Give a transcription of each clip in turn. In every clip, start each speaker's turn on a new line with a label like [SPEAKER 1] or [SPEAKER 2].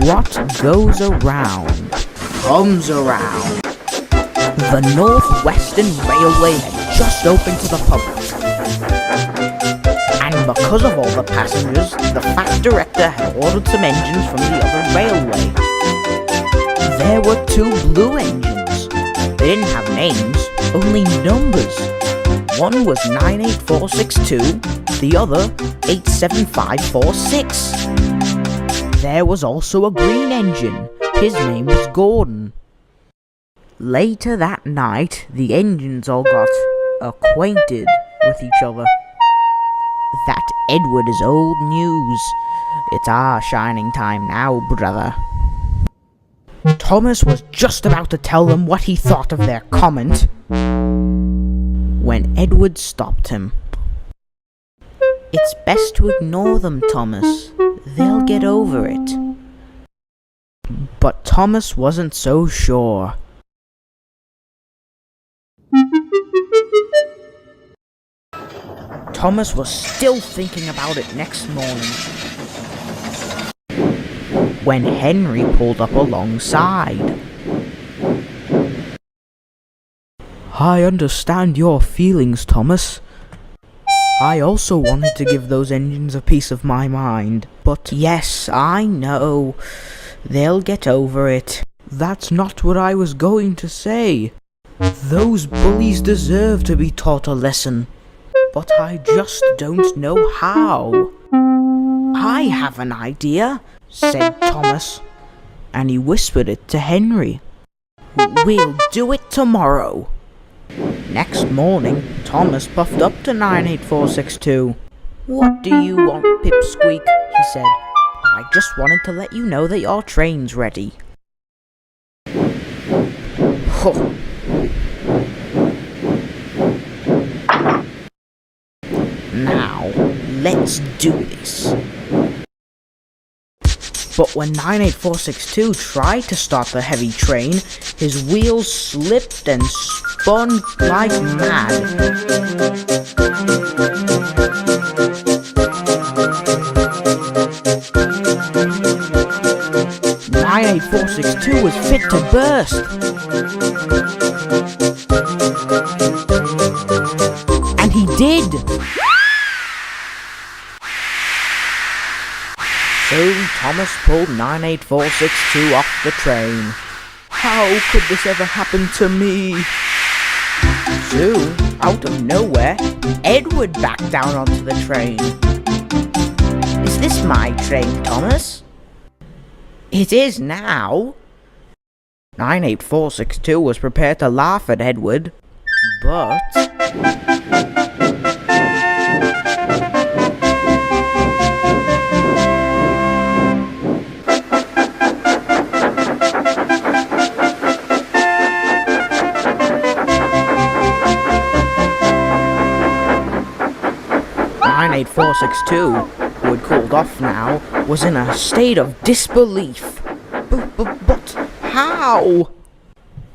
[SPEAKER 1] What goes around comes around. The Northwestern Railway had just opened to the public. And because of all the passengers, the fat director had ordered some engines from the other railway. There were 2 blue engines. They didn't have names, only numbers. One was 98462, the other 87546. There was also a green engine. His name was Gordon. Later that night, the engines all got acquainted with each other. That Edward is old news. It's our shining time now, brother. Thomas was just about to tell them what he thought of their comment when Edward stopped him. It's best to ignore them, Thomas. They'll get over it. But Thomas wasn't so sure. Thomas was still thinking about it next morning when Henry pulled up alongside. I understand your feelings, Thomas. I also wanted to give those engines a piece of my mind, but yes, I know. They'll get over it. That's not what I was going to say. Those bullies deserve to be taught a lesson, but I just don't know how. I have an idea, said Thomas, and he whispered it to Henry. We'll do it tomorrow. Next morning, Thomas puffed up to 98462. What do you want, Pipsqueak? He said. I just wanted to let you know that your train's ready. Huh. Now, let's do this. But when 98462 tried to start the heavy train, his wheels slipped and spun like mad. 98462 was fit to burst. And he did. So Thomas pulled 98462 off the train. How could this ever happen to me? Soon, out of nowhere, Edward backed down onto the train. Is this my train, Thomas? It is now. 98462 was prepared to laugh at Edward, but... Eight 462, who had called off now, was in a state of disbelief. But how?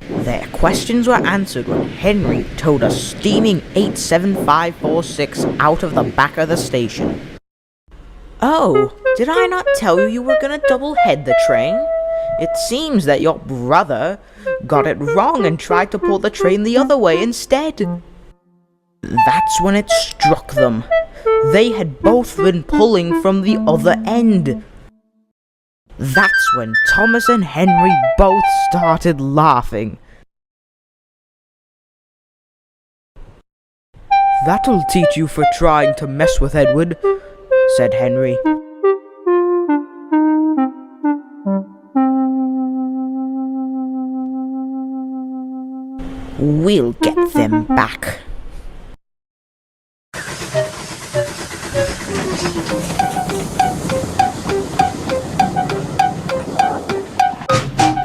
[SPEAKER 1] Their questions were answered when Henry towed a steaming 87546 out of the back of the station. Oh, did I not tell you you were gonna double-head the train? It seems that your brother got it wrong and tried to pull the train the other way instead. That's when it struck them. They had both been pulling from the other end. That's when Thomas and Henry both started laughing. That'll teach you for trying to mess with Edward, said Henry. We'll get them back.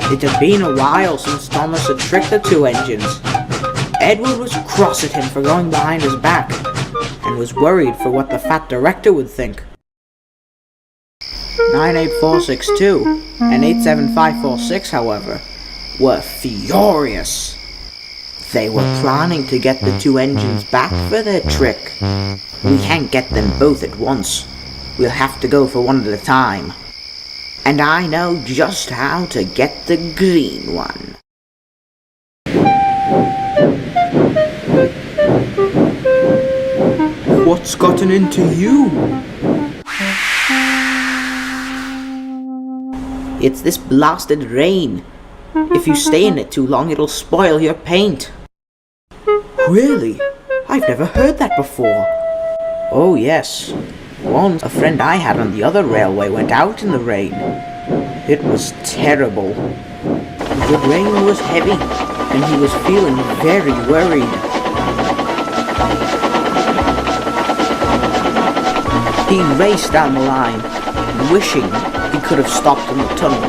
[SPEAKER 1] It had been a while since Thomas had tricked the 2 engines. Edward was cross at him for going behind his back, and was worried for what the fat director would think. 98462 and 87546, however, were furious. They were planning to get the 2 engines back for their trick. We can't get them both at once. We'll have to go for one at a time. and I know just how to get the green one. What's gotten into you? It's this blasted rain. If you stay in it too long, it'll spoil your paint. Really? I've never heard that before. Oh yes. Once a friend I had on the other railway went out in the rain. It was terrible. The rain was heavy, and he was feeling very worried. He raced down the line, wishing he could have stopped in the tunnel.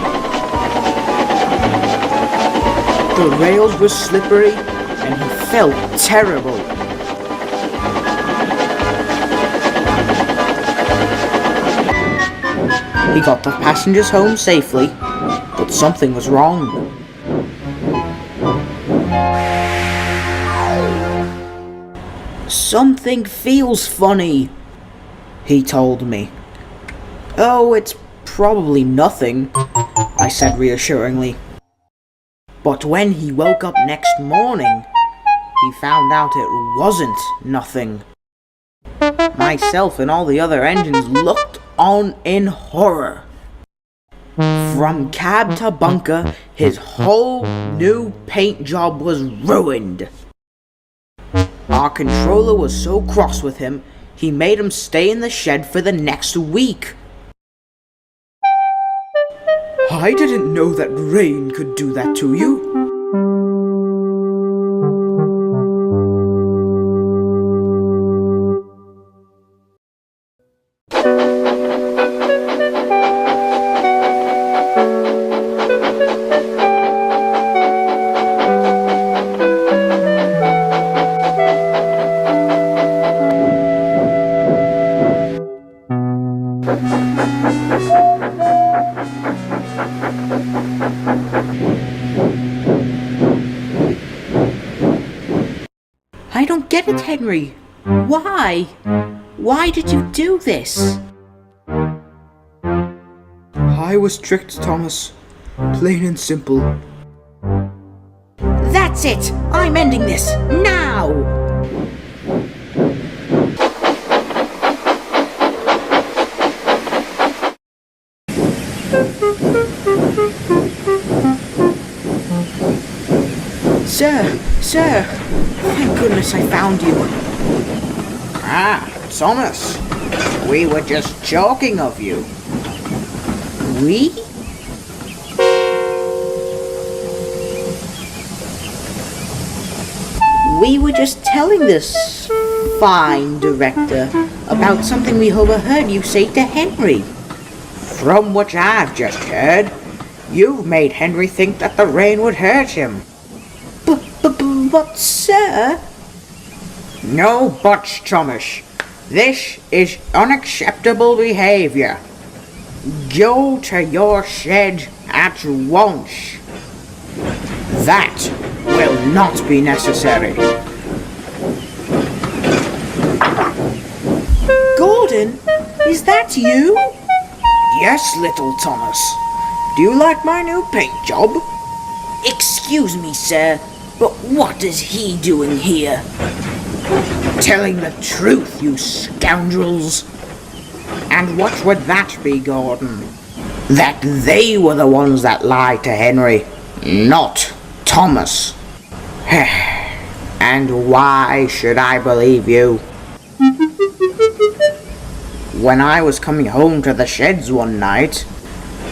[SPEAKER 1] The rails were slippery, and he felt terrible. He got the passengers home safely, but something was wrong. Something feels funny, he told me. Oh, it's probably nothing, I said reassuringly. But when he woke up next morning, he found out it wasn't nothing. Myself and all the other engines looked on in horror. From cab to bunker, his whole new paint job was ruined. Our controller was so cross with him, he made him stay in the shed for the next week. I didn't know that rain could do that to you. I don't get it, Henry. Why? Why did you do this? I was tricked, Thomas. Plain and simple. That's it! I'm ending this, now! Sir, thank goodness I found you. Ah, Thomas, we were just joking of you. We? We were just telling this fine director about something we overheard you say to Henry. From what I've just heard, you've made Henry think that the rain would hurt him. But, sir... No buts, Thomas. This is unacceptable behaviour. Go to your shed at once. That will not be necessary. Gordon, is that you? Yes, little Thomas. Do you like my new paint job? Excuse me, sir, but what is he doing here? Telling the truth, you scoundrels. And what would that be, Gordon? That they were the ones that lied to Henry, not Thomas. And why should I believe you? When I was coming home to the sheds one night,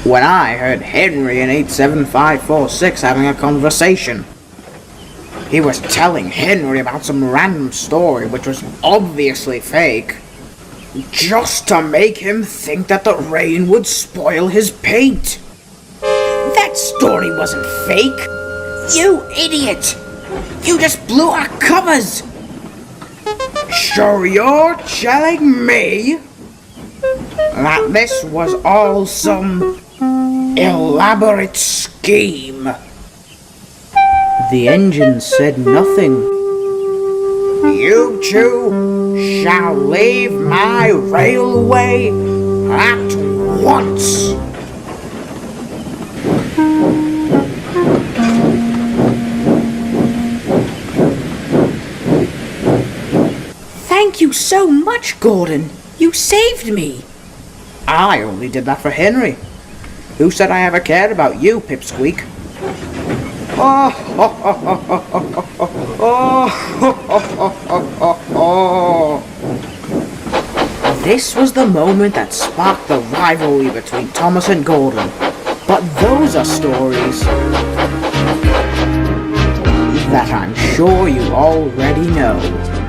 [SPEAKER 1] when I heard Henry in 87546 having a conversation. He was telling Henry about some random story which was obviously fake, just to make him think that the rain would spoil his paint. That story wasn't fake. You idiot! You just blew our covers! So you're telling me that this was all some elaborate scheme? The engine said nothing. You two shall leave my railway at once. so much, Gordon. You saved me. I only did that for Henry. Who said I ever cared about you, Pipsqueak? This was the moment that sparked the rivalry between Thomas and Gordon. But those are stories that I'm sure you already know.